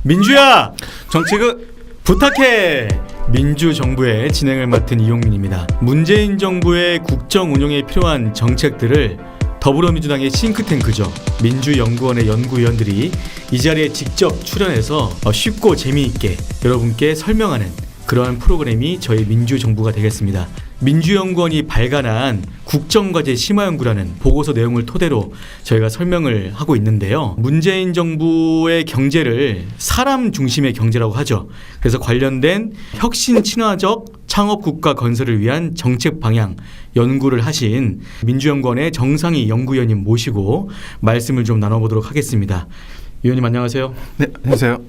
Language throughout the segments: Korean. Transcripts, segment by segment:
민주야, 정책은 부탁해. 민주정부의 진행을 맡은 이용민입니다. 문재인 정부의 국정 운영에 필요한 정책들을 더불어민주당의 싱크탱크죠, 민주연구원의 연구위원들이 이 자리에 직접 출연해서 쉽고 재미있게 여러분께 설명하는 그러한 프로그램이 저희 민주정부가 되겠습니다. 민주연구원이 발간한 국정과제 심화연구라는 보고서 내용을 토대로 저희가 설명을 하고 있는데요. 문재인 정부의 경제를 사람 중심의 경제라고 하죠. 그래서 관련된 혁신 친화적 창업국가 건설을 위한 정책 방향 연구를 하신 민주연구원의 정상희 연구위원님 모시고 말씀을 좀 나눠보도록 하겠습니다. 위원님 안녕하세요. 네, 안녕하세요.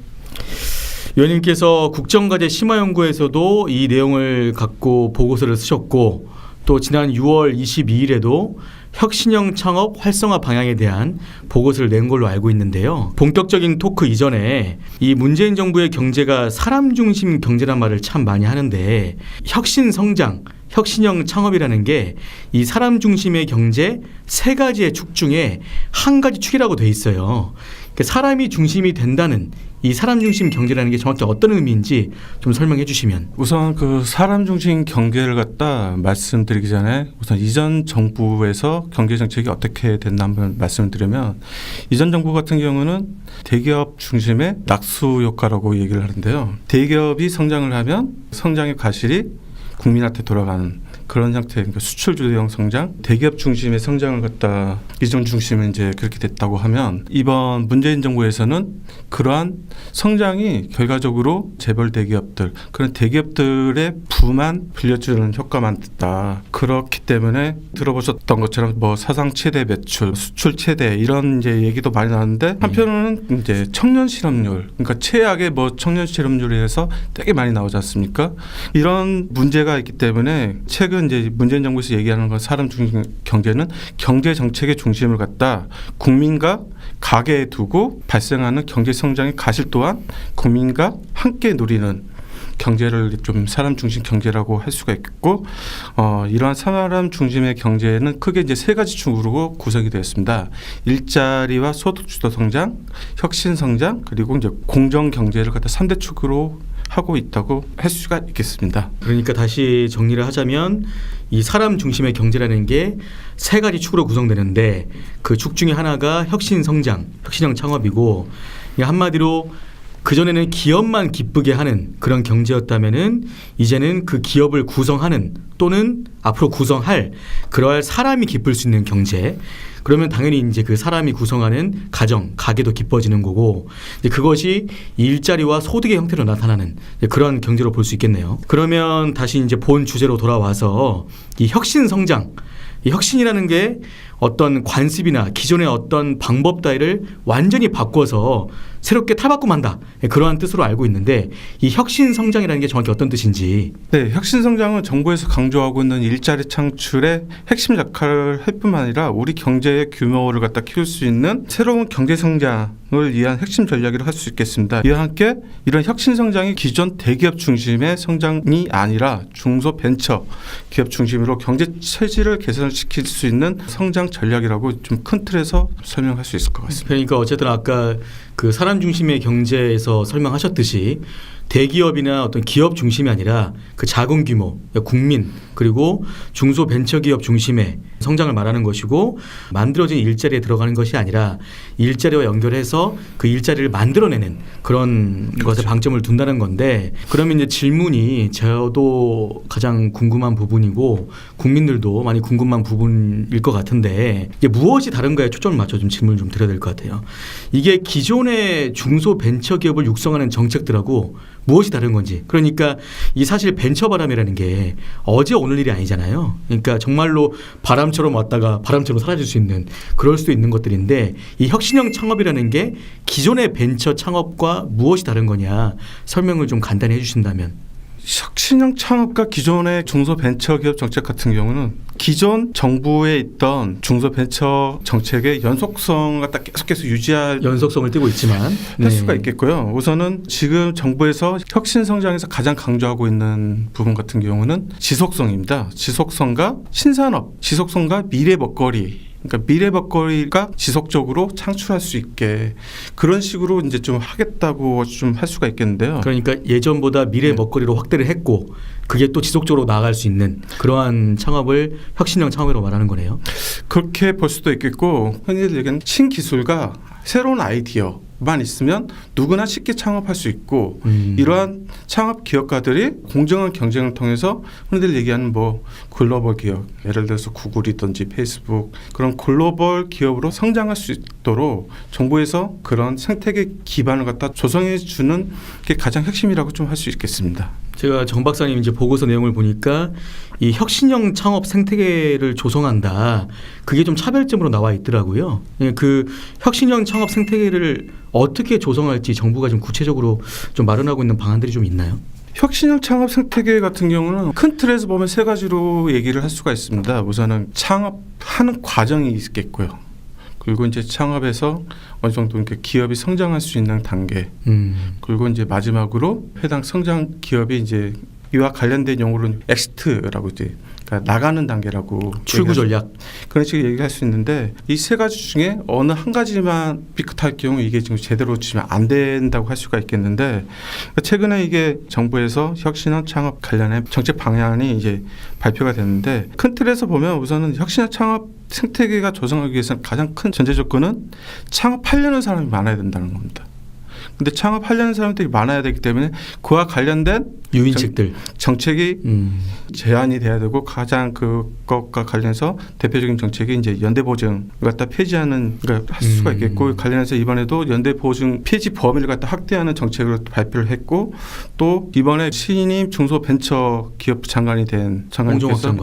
위원님께서 국정과제 심화연구에서도 이 내용을 갖고 보고서를 쓰셨고, 또 지난 6월 22일에도 혁신형 창업 활성화 방향에 대한 보고서를 낸 걸로 알고 있는데요. 본격적인 토크 이전에 이 문재인 정부의 경제가 사람 중심 경제란 말을 참 많이 하는데, 혁신 성장, 혁신형 창업이라는 게 이 사람 중심의 경제 세 가지의 축 중에 한 가지 축이라고 돼 있어요. 사람이 중심이 된다는 이 사람 중심 경제라는 게 정확히 어떤 의미인지 좀 설명해 주시면. 우선 그 사람 중심 경제를 갖다 말씀드리기 전에 우선 이전 정부에서 경제 정책이 어떻게 됐나 한번 말씀드리면, 이전 정부 같은 경우는 대기업 중심의 낙수 효과라고 얘기를 하는데요. 대기업이 성장을 하면 성장의 과실이 국민한테 돌아가는 그런 형태의, 그러니까 수출 주도형 성장, 대기업 중심의 성장을 갖다 이전 중심은 이제 그렇게 됐다고 하면, 이번 문재인 정부에서는 그러한 성장이 결과적으로 재벌 대기업들, 그런 대기업들의 부만 빌려주는 효과만 있다. 그렇기 때문에 들어보셨던 것처럼 뭐 사상 최대 매출, 수출 최대 이런 이제 얘기도 많이 나왔는데, 한편으로는 이제 청년 실업률, 그러니까 최악의 뭐 청년 실업률에서 되게 많이 나오지 않습니까? 이런 문제가 있기 때문에 최근 이제 문재인 정부에서 얘기하는 건 사람 중심 경제는 경제 정책의 중심을 갖다 국민과 가게에 두고 발생하는 경제 성장의 가실 또한 국민과 함께 누리는 경제를 좀 사람 중심 경제라고 할 수가 있겠고, 이러한 사람 중심의 경제는 크게 이제 세 가지 축으로 구성이 되었습니다. 일자리와 소득 주도 성장, 혁신 성장, 그리고 이제 공정 경제를 갖다 3대 축으로 하고 있다고 할 수가 있겠습니다. 그러니까 다시 정리를 하자면, 이 사람 중심의 경제라는 게 세 가지 축으로 구성되는데, 그 축 중에 하나가 혁신 성장, 혁신형 창업이고, 한마디로 그전에는 기업만 기쁘게 하는 그런 경제였다면은 이제는 그 기업을 구성하는, 또는 앞으로 구성할 그러할 사람이 기쁠 수 있는 경제. 그러면 당연히 이제 그 사람이 구성하는 가정, 가게도 기뻐지는 거고, 이제 그것이 일자리와 소득의 형태로 나타나는 그런 경제로 볼 수 있겠네요. 그러면 다시 이제 본 주제로 돌아와서 이 혁신 성장, 이 혁신이라는 게 어떤 관습이나 기존의 어떤 방법 따위를 완전히 바꿔서 새롭게 탈바꿈한다, 그러한 뜻으로 알고 있는데, 이 혁신 성장이라는 게 정확히 어떤 뜻인지. 네, 혁신 성장은 정부에서 강조하고 있는 일자리 창출의 핵심 역할을 할 뿐만 아니라 우리 경제의 규모를 갖다 키울 수 있는 새로운 경제 성장을 위한 핵심 전략이라고 할 수 있겠습니다. 이와 함께 이런 혁신 성장이 기존 대기업 중심의 성장이 아니라 중소벤처 기업 중심으로 경제 체질을 개선시킬 수 있는 성장 전략이라고 좀 큰 틀에서 설명할 수 있을 것 같습니다. 그러니까 어쨌든 아까 그 사람 중심의 경제에서 설명하셨듯이 대기업이나 어떤 기업 중심이 아니라 그 작은 규모, 국민, 그리고 중소벤처기업 중심의 성장을 말하는 것이고, 만들어진 일자리에 들어가는 것이 아니라 일자리와 연결해서 그 일자리를 만들어내는 그런 것에 방점을 둔다는 건데, 그러면 이제 질문이 저도 가장 궁금한 부분이고 국민들도 많이 궁금한 부분일 것 같은데, 이게 무엇이 다른가에 초점을 맞춰 좀 질문을 좀 드려야 될 것 같아요. 이게 기존의 중소벤처기업을 육성하는 정책들하고 무엇이 다른 건지. 그러니까 이 사실 벤처바람이라는 게 어제 오늘 일이 아니잖아요. 그러니까 정말로 바람처럼 왔다가 바람처럼 사라질 수 있는, 그럴 수도 있는 것들인데, 이 혁신형 창업이라는 게 기존의 벤처 창업과 무엇이 다른 거냐 설명을 좀 간단히 해주신다면. 혁신형 창업과 기존의 중소벤처기업 정책 같은 경우는 기존 정부에 있던 중소벤처 정책의 연속성을 갖다 계속해서 유지할 연속성을 띠고 있지만 할 수가 있겠고요. 우선은 지금 정부에서 혁신 성장에서 가장 강조하고 있는 부분 같은 경우는 지속성입니다. 지속성과 신산업, 지속성과 미래 먹거리 그러니까 미래 먹거리가 지속적으로 창출할 수 있게 그런 식으로 이제 좀 하겠다고 좀 할 수가 있겠는데요. 그러니까 예전보다 미래 먹거리로 확대를 했고 그게 또 지속적으로 나아갈 수 있는 그러한 창업을 혁신형 창업이라고 말하는 거네요. 그렇게 볼 수도 있겠고 흔히들 얘기하는 신기술과 새로운 아이디어만 있으면 누구나 쉽게 창업할 수 있고 이러한 창업 기업가들이 공정한 경쟁을 통해서 흔히들 얘기하는 뭐 글로벌 기업 예를 들어서 구글이든지 페이스북 그런 글로벌 기업으로 성장할 수 있도록 정부에서 그런 생태계 기반을 갖다 조성해 주는 게 가장 핵심이라고 좀 할 수 있겠습니다. 제가 정 박사님 이제 보고서 내용을 보니까 이 혁신형 창업 생태계를 조성한다. 그게 좀 차별점으로 나와 있더라고요. 예, 그 혁신형 창업 생태계를 어떻게 조성할지 정부가 좀 구체적으로 좀 마련하고 있는 방안들이 좀 있나요? 혁신형 창업 생태계 같은 경우는 큰 틀에서 보면 세 가지로 얘기를 할 수가 있습니다. 우선은 창업하는 과정이 있겠고요. 그리고 이제 창업에서 어느 정도 이렇게 기업이 성장할 수 있는 단계. 그리고 이제 마지막으로 해당 성장 기업이 이제 이와 관련된 용어로는 엑시트라고 이제 그러니까 나가는 단계라고 출구 전략 그런 식으로 얘기할 수 있는데 이 세 가지 중에 어느 한 가지만 삐끗할 경우 이게 지금 제대로 치면 안 된다고 할 수가 있겠는데 최근에 이게 정부에서 혁신형 창업 관련한 정책 방향이 이제 발표가 됐는데 큰 틀에서 보면 우선은 혁신형 창업 생태계가 조성하기 위해서는 가장 큰 전제 조건은 창업하려는 사람이 많아야 된다는 겁니다. 근데 창업하려는 사람들이 많아야 되기 때문에 그와 관련된 유인책들 정책이 제한이 돼야 되고 가장 그것과 관련해서 대표적인 정책이 이제 연대보증을 갖다 폐지하는 걸 할 수가 있겠고 관련해서 이번에도 연대보증 폐지 범위를 갖다 확대하는 정책을 발표를 했고 또 이번에 신임 중소벤처기업 장관이 된 장관님께서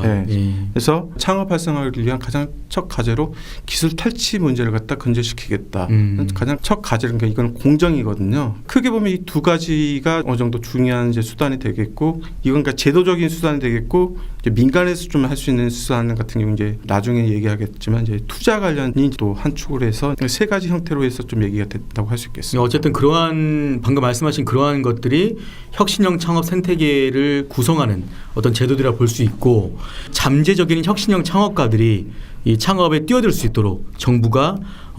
그래서 창업 활성화를 위한 가장 첫 과제로 기술 탈취 문제를 갖다 근절시키겠다. 가장 첫 과제는 이건 공정이거든요. 크게 보면 이 두 가지가 어느 정도 중요한 이제 수단이 되겠고 이건 그러니까 제도적인 수단이 되겠고 이제 민간에서 좀 할 수 있는 수단 같은 경우 이제 나중에 얘기하겠지만 이제 투자 관련이 또 한 축으로 해서 세 가지 형태로 해서 좀 얘기가 됐다고 할 수 있겠습니다. 어쨌든 그러한 방금 말씀하신 그러한 것들이 혁신형 창업 생태계를 구성하는 어떤 제도들이라 볼 수 있고 잠재적인 혁신형 창업가들이 이 창업에 뛰어들 수 있도록 정부가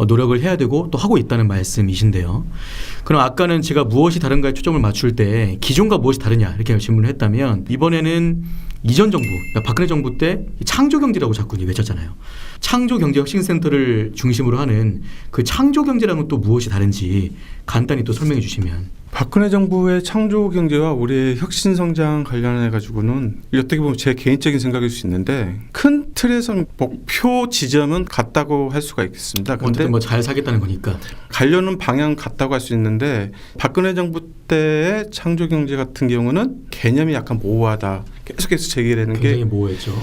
노력을 해야 되고 또 하고 있다는 말씀이신데요. 그럼 아까는 제가 무엇이 다른가에 초점을 맞출 때 기존과 무엇이 다르냐 이렇게 질문을 했다면 이번에는 이전 정부, 그러니까 박근혜 정부 때 창조경제라고 자꾸 외쳤잖아요. 창조경제혁신센터를 중심으로 하는 그 창조경제랑은 또 무엇이 다른지 간단히 또 설명해 주시면. 박근혜 정부의 창조경제와 우리의 혁신성장 관련해 가지고는 어떻게 보면 제 개인적인 생각일 수 있는데 큰 틀에서 목표 지점은 같다고 할 수가 있겠습니다. 어쨌든 뭐 잘 사겠다는 거니까. 가려는 방향 같다고 할 수 있는데 박근혜 정부 때의 창조경제 같은 경우는 개념이 약간 모호하다. 계속해서 제기되는 게 굉장히 모호했죠.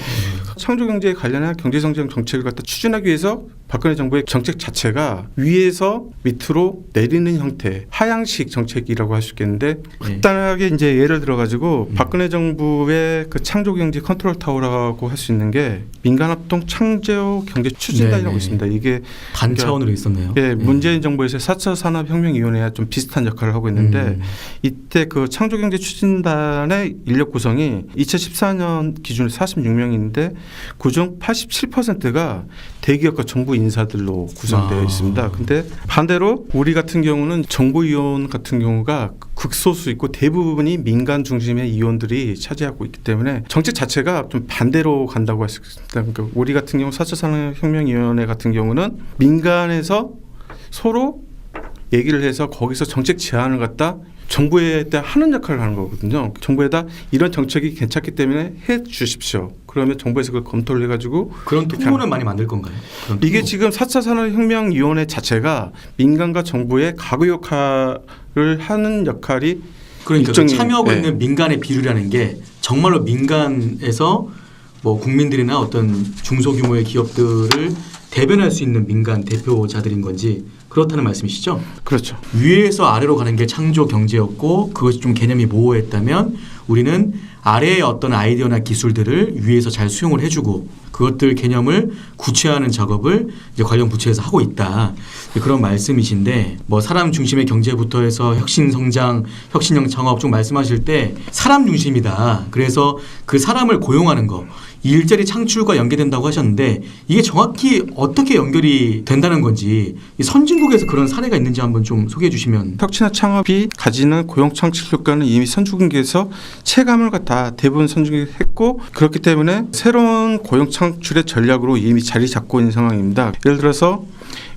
창조경제에 관련한 경제성장 정책을 갖다 추진하기 위해서 박근혜 정부의 정책 자체가 위에서 밑으로 내리는 형태 하향식 정책이라고 할 수 있겠는데 간단하게 이제 예를 들어가지고 박근혜 정부의 그 창조경제 컨트롤 타워라고 할 수 있는 게 민간합동 창조경제 추진단이라고 있습니다. 이게 단 차원으로 있었네요. 예, 문재인 정부에서 4차 산업혁명위원회와 좀 비슷한 역할을 하고 있는데 이때 그 창조경제 추진단의 인력 구성이 2014년 기준으로 46명인데 그중 87%가 대기업과 정부 인사들로 구성되어 있습니다. 근데 반대로 우리 같은 경우는 정부 이원 같은 경우가 극소수 있고 대부분이 민간 중심의 이원들이 차지하고 있기 때문에 정책 자체가 좀 반대로 간다고 할 수 있습니다. 그러니까 우리 같은 경우 4차 산업혁명위원회 같은 경우는 민간에서 서로 얘기를 해서 거기서 정책 제안을 갖다 정부에 하는 역할을 하는 거거든요. 정부에다 이런 정책이 괜찮기 때문에 해 주십시오. 그러면 정부에서 그걸 검토를 해가지고 그런 통로는 많이 만들 건가요? 이게 지금 4차 산업혁명위원회 자체가 민간과 정부의 가구 역할을 하는 역할이 그러니까 그 참여하고 있는 민간의 비율이라는 게 정말로 민간에서 뭐 국민들이나 어떤 중소규모의 기업들을 대변할 수 있는 민간 대표자들인 건지 그렇다는 말씀이시죠? 그렇죠. 위에서 아래로 가는 게 창조 경제였고 그것이 좀 개념이 모호했다면 우리는 아래의 어떤 아이디어나 기술들을 위에서 잘 수용을 해주고 그것들 개념을 구체화하는 작업을 이제 관련 부처에서 하고 있다. 그런 말씀이신데 뭐 사람 중심의 경제부터 해서 혁신 성장, 혁신형 창업 쭉 말씀하실 때 사람 중심이다. 그래서 그 사람을 고용하는 거 이 일자리 창출과 연계된다고 하셨는데 이게 정확히 어떻게 연결이 된다는 건지 이 선진국에서 그런 사례가 있는지 한번 좀 소개해 주시면. 혁신과 창업이 가지는 고용 창출 효과는 이미 선진국에서 체감을 갖다 대부분 선진국이 했고 그렇기 때문에 새로운 고용 창출의 전략으로 이미 자리 잡고 있는 상황입니다. 예를 들어서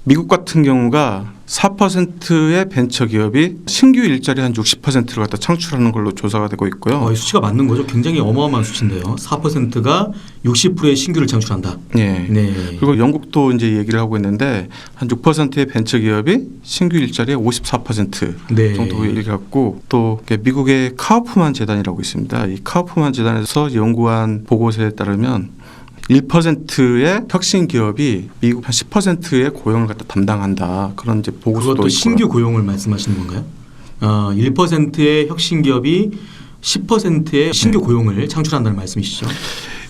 미국 같은 경우가 4%의 벤처기업이 신규 일자리 한 60%를 갖다 창출하는 걸로 조사가 되고 있고요. 이 수치가 맞는 거죠? 굉장히 어마어마한 수치인데요. 4%가 60%의 신규를 창출한다. 네. 네. 그리고 영국도 이제 얘기를 하고 있는데 한 6%의 벤처기업이 신규 일자리의 54% 네. 정도 얘기했고 또 미국의 카우프만 재단이라고 있습니다. 이 카우프만 재단에서 연구한 보고서에 따르면 1%의 혁신 기업이 미국 한 10%의 고용을 갖다 담당한다. 그런 이제 보고서도 그것도 있고요. 신규 고용을 말씀하시는 건가요? 1%의 혁신 기업이 10%의 신규 고용을 창출한다는 말씀이시죠?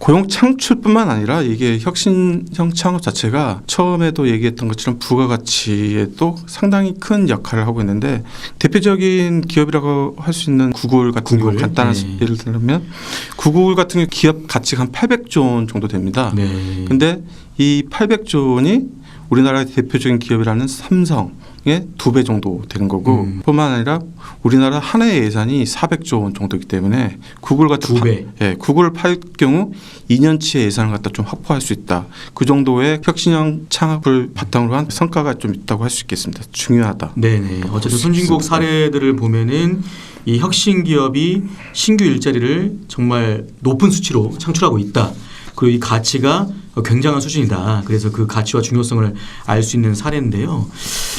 고용 창출뿐만 아니라 이게 혁신형 창업 자체가 처음에도 얘기했던 것처럼 부가가치에도 상당히 큰 역할을 하고 있는데 대표적인 기업이라고 할 수 있는 구글 같은 경우 간단한 예를 들면 구글 같은 경우 기업 가치가 한 800조 원 정도 됩니다. 네. 근데 이 800조 원이 우리나라의 대표적인 기업이라는 삼성의 2배 정도 되는 거고 뿐만 아니라 우리나라 한 해 예산이 400조 원 정도이기 때문에 구글 같은 2배. 구글을 팔 경우 2년치의 예산을 갖다 좀 확보할 수 있다. 그 정도의 혁신형 창업을 바탕으로 한 성과가 좀 있다고 할 수 있겠습니다. 중요하다. 네네. 어쨌든 선진국 사례들을 보면은 이 혁신 기업이 신규 일자리를 정말 높은 수치로 창출하고 있다. 그리고 이 가치가 굉장한 수준이다. 그래서 그 가치와 중요성을 알 수 있는 사례인데요.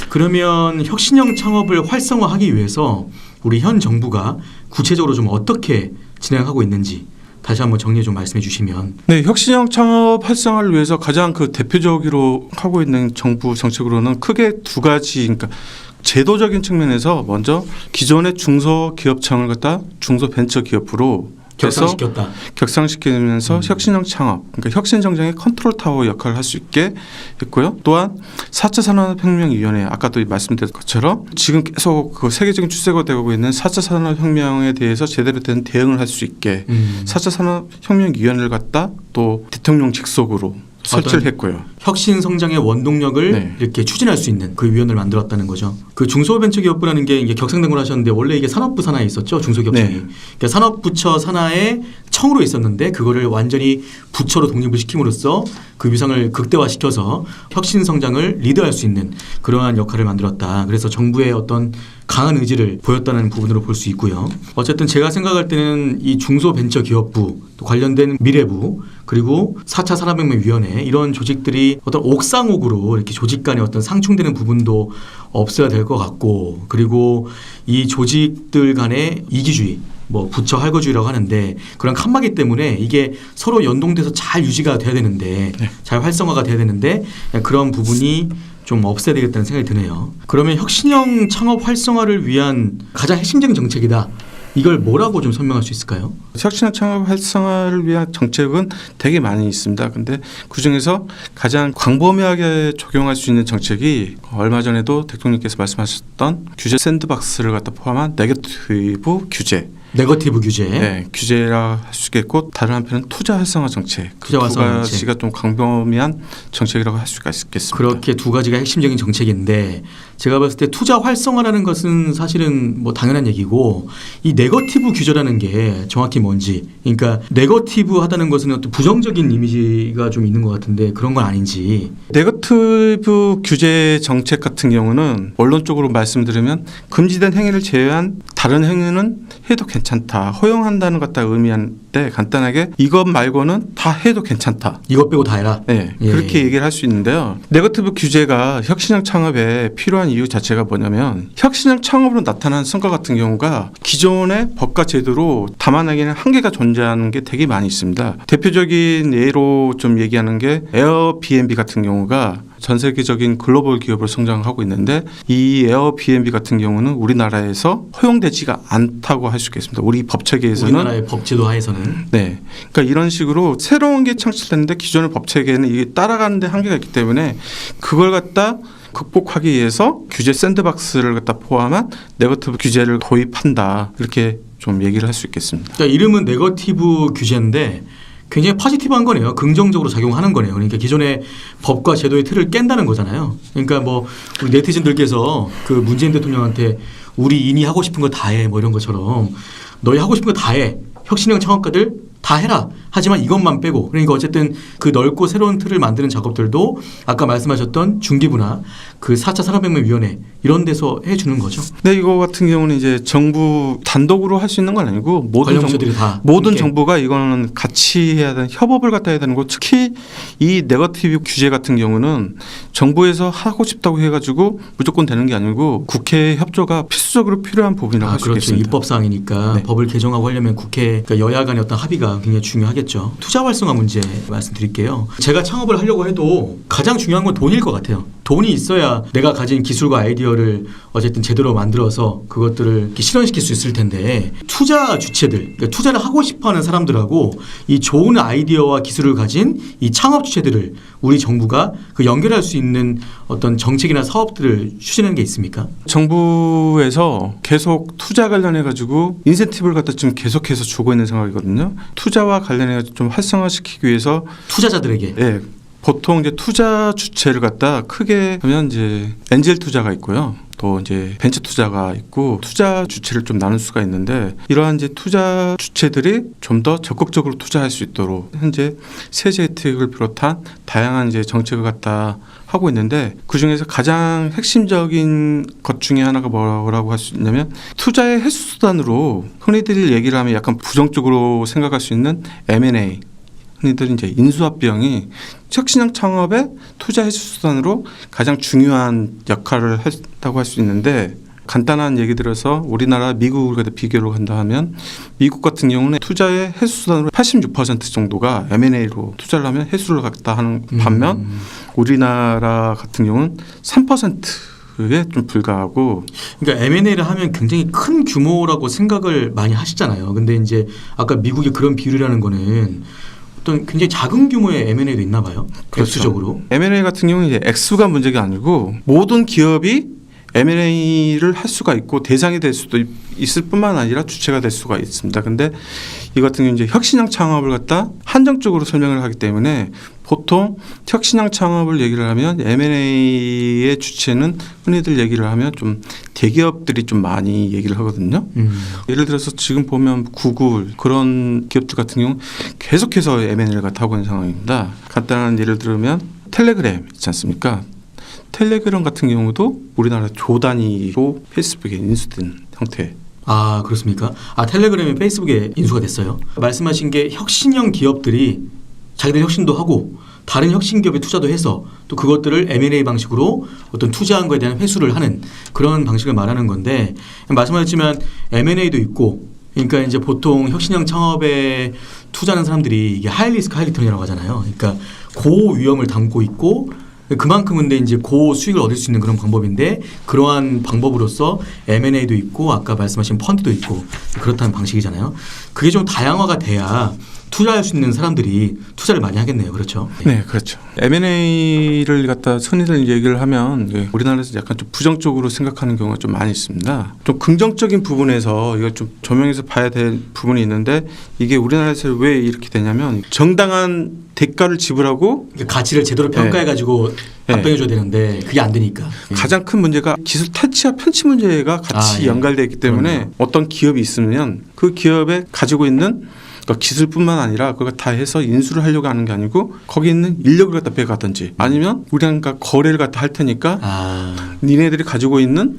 그러면 혁신형 창업을 활성화하기 위해서 우리 현 정부가 구체적으로 좀 어떻게 진행하고 있는지 다시 한번 정리해 좀 말씀해 주시면. 네, 혁신형 창업 활성화를 위해서 가장 그 대표적으로 하고 있는 정부 정책으로는 크게 두 가지, 그러니까 제도적인 측면에서 먼저 기존의 중소기업청을 갖다 중소벤처기업으로 격상시키면서 혁신형 창업, 그러니까 혁신정장의 컨트롤 타워 역할을 할 수 있게 했고요. 또한 4차 산업혁명위원회, 아까도 말씀드린 것처럼 지금 계속 그 세계적인 추세가 되고 있는 4차 산업혁명에 대해서 제대로 된 대응을 할 수 있게 4차 산업혁명위원회를 갖다 또 대통령 직속으로 설치를 했고요. 혁신 성장의 원동력을 이렇게 추진할 수 있는 그 위원회를 만들었다는 거죠. 그 중소벤처기업부라는 게 이게 격상된 걸 하셨는데 원래 이게 산업부 산하에 있었죠. 중소기업청이. 그러니까 산업부처 산하에 청으로 있었는데 그거를 완전히 부처로 독립을 시킴으로써 그 위상을 극대화시켜서 혁신 성장을 리드할 수 있는 그러한 역할을 만들었다. 그래서 정부의 어떤 강한 의지를 보였다는 부분으로 볼 수 있고요. 어쨌든 제가 생각할 때는 이 중소벤처기업부 또 관련된 미래부 그리고 4차 산업혁명위원회 이런 조직들이 어떤 옥상옥으로 이렇게 조직 간의 어떤 상충되는 부분도 없어야 될 것 같고 그리고 이 조직들 간의 이기주의 뭐 부처 할거주의라고 하는데 그런 칸막이 때문에 이게 서로 연동돼서 잘 유지가 돼야 되는데 잘 활성화가 돼야 되는데 그런 부분이 좀 없애야 되겠다는 생각이 드네요. 그러면 혁신형 창업 활성화를 위한 가장 핵심적인 정책이다. 이걸 뭐라고 좀 설명할 수 있을까요? 혁신형 창업 활성화를 위한 정책은 되게 많이 있습니다. 근데 그중에서 가장 광범위하게 적용할 수 있는 정책이 얼마 전에도 대통령께서 말씀하셨던 규제 샌드박스를 갖다 포함한 네거티브 규제. 네거티브 규제. 네, 규제라 할 수 있겠고 다른 한편은 투자 활성화 정책. 투자 활성화 정책. 두 가지가 좀 광범위한 정책이라고 할 수가 있겠습니다. 그렇게 두 가지가 핵심적인 정책인데 제가 봤을 때 투자 활성화라는 것은 사실은 뭐 당연한 얘기고 이 네거티브 규제라는 게 정확히 뭔지 그러니까 네거티브하다는 것은 어떤 부정적인 이미지가 좀 있는 것 같은데 그런 건 아닌지. 네거티브 규제 정책 같은 경우는 원론적으로 말씀드리면 금지된 행위를 제외한 다른 행위는 해도 괜찮다. 허용한다는 것 같다 의미하는데 간단하게 이것 말고는 다 해도 괜찮다. 이것 빼고 다 해라. 네, 예. 그렇게 얘기를 할 수 있는데요. 네거티브 규제가 혁신형 창업에 필요한 이유 자체가 뭐냐면 혁신형 창업으로 나타난 성과 같은 경우가 기존의 법과 제도로 담아내기는 한계가 존재하는 게 되게 많이 있습니다. 대표적인 예로 좀 얘기하는 게 에어비앤비 같은 경우가 전 세계적인 글로벌 기업으로 성장하고 있는데 이 에어비앤비 같은 경우는 우리나라에서 허용되지가 않다고 할 수 있겠습니다. 우리 법 체계에서는 우리나라의 법제도 하에서는 네, 그러니까 이런 식으로 새로운 게 창출됐는데 기존의 법 체계는 이게 따라가는데 한계가 있기 때문에 그걸 갖다 극복하기 위해서 규제 샌드박스를 갖다 포함한 네거티브 규제를 도입한다 이렇게 좀 얘기를 할 수 있겠습니다. 그러니까 이름은 네거티브 규제인데 굉장히 포지티브한 거네요. 긍정적으로 작용하는 거네요. 그러니까 기존의 법과 제도의 틀을 깬다는 거잖아요. 그러니까 뭐 우리 네티즌들께서 그 문재인 대통령한테 우리 인이 하고 싶은 거 다 해 뭐 이런 것처럼 너희 하고 싶은 거 다 해. 혁신형 창업가들 다 해라. 하지만 이것만 빼고 그러니까 어쨌든 그 넓고 새로운 틀을 만드는 작업들도 아까 말씀하셨던 중기부나 그 4차 산업혁명위원회 이런 데서 해주는 거죠. 네, 이거 같은 경우는 이제 정부 단독으로 할 수 있는 건 아니고 모든 관련 다 모든 함께. 정부가 이거는 같이 해야 되는 협업을 갖다 해야 되는 거 특히 이 네거티브 규제 같은 경우는 정부에서 하고 싶다고 해가지고 무조건 되는 게 아니고 국회 협조가 필수적으로 필요한 부분이라고 할 수 그렇죠. 있겠습니다. 입법 사항이니까 네. 법을 개정하고 하려면 국회 그러니까 여야 간의 어떤 합의가 굉장히 중요하겠죠. 투자 활성화 문제 말씀드릴게요. 제가 창업을 하려고 해도 가장 중요한 건 돈일 것 같아요. 돈이 있어야 내가 가진 기술과 아이디어를 어쨌든 제대로 만들어서 그것들을 이렇게 실현시킬 수 있을 텐데 투자 주체들, 그러니까 투자를 하고 싶어하는 사람들하고 이 좋은 아이디어와 기술을 가진 이 창업 주체들을 우리 정부가 그 연결할 수 있는 어떤 정책이나 사업들을 추진하는 게 있습니까? 정부에서 계속 투자 관련해 가지고 인센티브를 갖다 지금 계속해서 주고 있는 상황이거든요. 투자와 관련해 가지고 좀 활성화시키기 위해서 투자자들에게. 예. 보통 이제 투자 주체를 갖다 크게 하면 이제 엔젤 투자가 있고요. 또 이제 벤처 투자가 있고 투자 주체를 좀 나눌 수가 있는데 이러한 이제 투자 주체들이 좀 더 적극적으로 투자할 수 있도록 현재 세제 혜택을 비롯한 다양한 이제 정책을 갖다 하고 있는데 그 중에서 가장 핵심적인 것 중에 하나가 뭐라고 할 수 있냐면 투자의 횟수 수단으로 흔히들 얘기를 하면 약간 부정적으로 생각할 수 있는 M&A 흔히들 이제 인수합 비용이 혁신형 창업의 투자 횟수 수단으로 가장 중요한 역할을 했다고 할 수 있는데 간단한 얘기 들어서 우리나라 미국을 비교를 한다 하면 미국 같은 경우는 투자의 횟수 수단으로 86% 정도가 M&A로 투자를 하면 횟수를 갖다 하는 반면 우리나라 같은 경우는 3%에 좀 불과하고 그러니까 M&A를 하면 굉장히 큰 규모라고 생각을 많이 하시잖아요. 근데 이제 아까 미국의 그런 비율이라는 거는 어떤 굉장히 작은 규모의 M&A도 있나 봐요. 그렇죠. 액수적으로. M&A 같은 경우는 이제 액수가 문제가 아니고 모든 기업이 M&A를 할 수가 있고 대상이 될 수도 있을 뿐만 아니라 주체가 될 수가 있습니다. 근데 이 같은 경우 이제 혁신형 창업을 갖다 한정적으로 설명을 하기 때문에 보통 혁신형 창업을 얘기를 하면 M&A의 주체는 흔히들 얘기를 하면 좀 대기업들이 좀 많이 얘기를 하거든요. 예를 들어서 지금 보면 구글 그런 기업들 같은 경우 계속해서 M&A를 갖다 하고 있는 상황입니다. 간단한 예를 들면 텔레그램 있지 않습니까? 텔레그램 같은 경우도 우리나라 조 단위로 페이스북에 인수된 형태. 아 그렇습니까? 아 텔레그램이 페이스북에 인수가 됐어요. 말씀하신 게 혁신형 기업들이 자기들 혁신도 하고 다른 혁신 기업에 투자도 해서 또 그것들을 M&A 방식으로 어떤 투자한 거에 대한 회수를 하는 그런 방식을 말하는 건데 말씀하셨지만 M&A도 있고 그러니까 이제 보통 혁신형 창업에 투자하는 사람들이 이게 하이 리스크 하이 리턴이라고 하잖아요. 그러니까 고위험을 담고 있고 그만큼은 이제 고수익을 얻을 수 있는 그런 방법인데 그러한 방법으로서 M&A도 있고 아까 말씀하신 펀드도 있고 그렇다는 방식이잖아요. 그게 좀 다양화가 돼야 투자할 수 있는 사람들이 투자를 많이 하겠네요. 그렇죠? 네, 그렇죠. M&A를 갖다 흔히들 얘기를 하면 우리나라에서 약간 좀 부정적으로 생각하는 경우가 좀 많이 있습니다. 좀 긍정적인 부분에서 이걸 좀 조명해서 봐야 될 부분이 있는데 이게 우리나라에서 왜 이렇게 되냐면 정당한 대가를 지불하고 그러니까 가치를 제대로 평가해가지고 답변해줘야 되는데 그게 안 되니까. 가장 큰 문제가 기술 탈취와 편취 문제가 같이 연관되어 있기 때문에 어떤 기업이 있으면 그 기업에 가지고 있는 그러니까 기술뿐만 아니라 그걸 다 해서 인수를 하려고 하는 게 아니고 거기 있는 인력을 갖다 빼가든지 아니면 우리가 거래를 갖다 할 테니까 니네들이 가지고 있는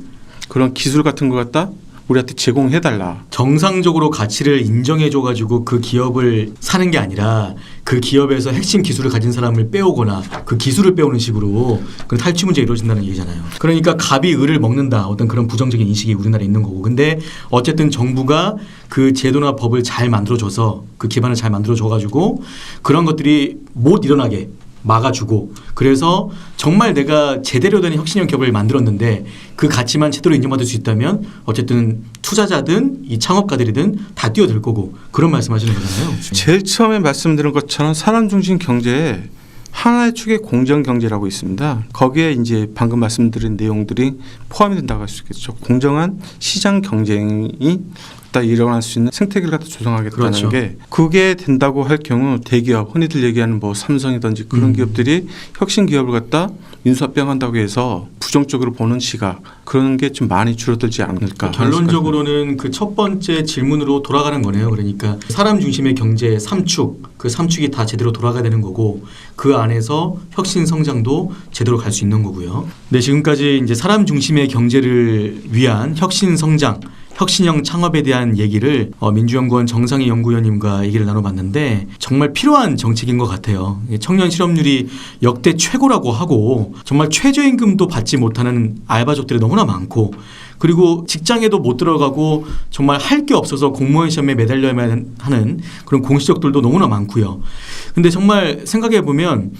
그런 기술 같은 거 갖다 우리한테 제공해달라. 정상적으로 가치를 인정해줘가지고 그 기업을 사는 게 아니라 그 기업에서 핵심 기술을 가진 사람을 빼오거나 그 기술을 빼오는 식으로 그런 탈취 문제가 이루어진다는 얘기잖아요. 그러니까 갑이 을을 먹는다 어떤 그런 부정적인 인식이 우리나라에 있는 거고 근데 어쨌든 정부가 그 제도나 법을 잘 만들어줘서 그 기반을 잘 만들어줘가지고 그런 것들이 못 일어나게 막아주고 그래서 정말 내가 제대로 된 혁신형 기업을 만들었는데 그 가치만 제대로 인정받을 수 있다면 어쨌든 투자자든 이 창업가들이든 다 뛰어들 거고 그런 말씀하시는 거잖아요. 제일 처음에 말씀드린 것처럼 사람 중심 경제에 하나의 축의 공정 경제라고 있습니다. 거기에 이제 방금 말씀드린 내용들이 포함이 된다고 할 수 있겠죠. 공정한 시장 경쟁이 딱 일어날 수 있는 생태계를 갖다 조성하겠다는 그렇죠. 게 그게 된다고 할 경우 대기업 흔히들 얘기하는 뭐 삼성이든지 그런 기업들이 혁신 기업을 갖다 인수합병한다고 해서 부정적으로 보는 시각 그런 게 좀 많이 줄어들지 않을까. 결론적으로는 그 첫 번째 질문으로 돌아가는 거네요. 그러니까 사람 중심의 경제 3축 그 3축이 다 제대로 돌아가야 되는 거고 그 안에서 혁신 성장도 제대로 갈 수 있는 거고요. 네, 지금까지 이제 사람 중심의 경제를 위한 혁신 성장 혁신형 창업에 대한 얘기를 민주연구원 정상희 연구위원님과 얘기를 나눠봤는데 정말 필요한 정책인 것 같아요. 청년 실업률이 역대 최고라고 하고 정말 최저임금도 받지 못하는 알바족들이 너무나 많고 그리고 직장에도 못 들어가고 정말 할 게 없어서 공무원 시험에 매달려야만 하는 그런 공시적들도 너무나 많고요. 근데 정말 생각해 보면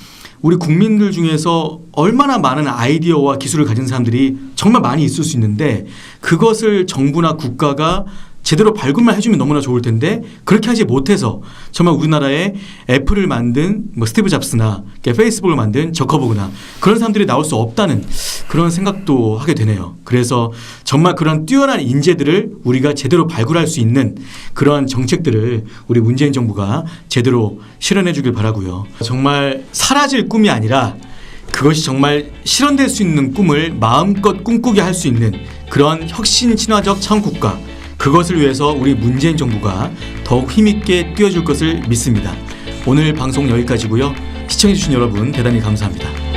우리 국민들 중에서 얼마나 많은 아이디어와 기술을 가진 사람들이 정말 많이 있을 수 있는데 그것을 정부나 국가가 제대로 발굴만 해주면 너무나 좋을 텐데 그렇게 하지 못해서 정말 우리나라에 애플을 만든 뭐 스티브 잡스나 페이스북을 만든 저커버그나 그런 사람들이 나올 수 없다는 그런 생각도 하게 되네요. 그래서 정말 그런 뛰어난 인재들을 우리가 제대로 발굴할 수 있는 그런 정책들을 우리 문재인 정부가 제대로 실현해 주길 바라고요. 정말 사라질 꿈이 아니라 그것이 정말 실현될 수 있는 꿈을 마음껏 꿈꾸게 할 수 있는 그런 혁신 친화적 창국가 그것을 위해서 우리 문재인 정부가 더욱 힘있게 뛰어줄 것을 믿습니다. 오늘 방송 여기까지고요. 시청해주신 여러분 대단히 감사합니다.